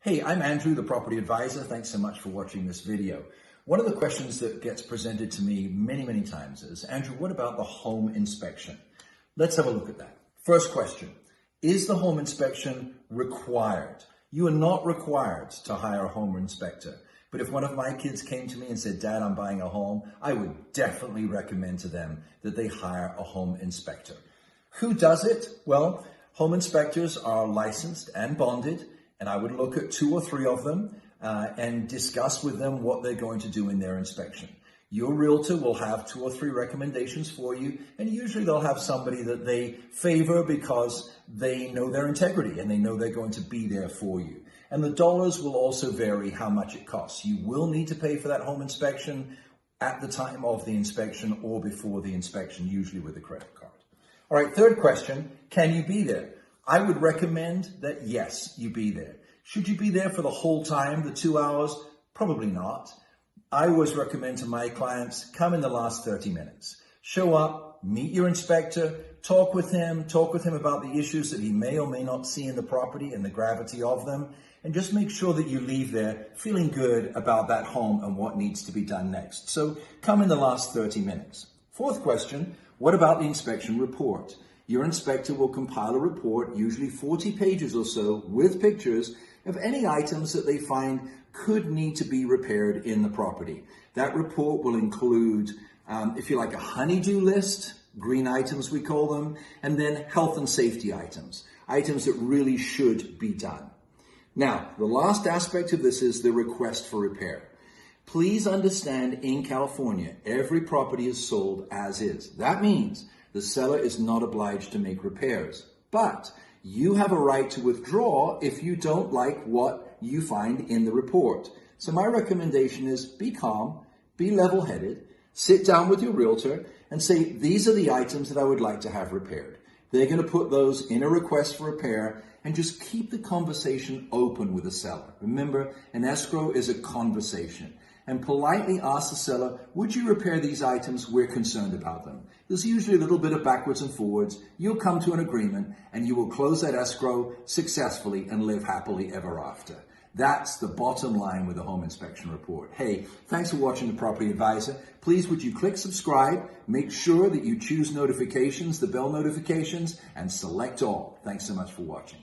Hey, I'm Andrew, the property advisor. Thanks so much for watching this video. One of the questions that gets presented to me many times is, Andrew, what about the home inspection? Let's have a look at that. First question, is the home inspection required? You are not required to hire a home inspector. But if one of my kids came to me and said, Dad, I'm buying a home, I would definitely recommend to them that they hire a home inspector. Who does it? Well, home inspectors are licensed and bonded, and I would look at 2 or 3 of them and discuss with them what they're going to do in their inspection. Your realtor will have 2 or 3 recommendations for you, and usually they'll have somebody that they favor because they know their integrity and they know they're going to be there for you. And the dollars will also vary how much it costs. You will need to pay for that home inspection at the time of the inspection or before the inspection, usually with a credit card. All right, third question, can you be there? I would recommend that yes, you be there. Should you be there for the whole time, the 2 hours? Probably not. I always recommend to my clients, come in the last 30 minutes. Show up, meet your inspector, talk with him about the issues that he may or may not see in the property and the gravity of them, and just make sure that you leave there feeling good about that home and what needs to be done next. So come in the last 30 minutes. Fourth question, what about the inspection report? Your inspector will compile a report, usually 40 pages or so, with pictures of any items that they find could need to be repaired in the property. That report will include, if you like, a honey-do list, green items we call them, and then health and safety items that really should be done. Now, the last aspect of this is the request for repair. Please understand, in California, every property is sold as is. That means the seller is not obliged to make repairs, but you have a right to withdraw if you don't like what you find in the report. So my recommendation is be calm, be level-headed, sit down with your realtor and say, these are the items that I would like to have repaired. They're going to put those in a request for repair and just keep the conversation open with the seller. Remember, an escrow is a conversation. And politely ask the seller, would you repair these items? We're concerned about them. There's usually a little bit of backwards and forwards. You'll come to an agreement and you will close that escrow successfully and live happily ever after. That's the bottom line with the home inspection report. Hey, thanks for watching The Property Advisor. Please would you click subscribe, make sure that you choose notifications, the bell notifications, and select all. Thanks so much for watching.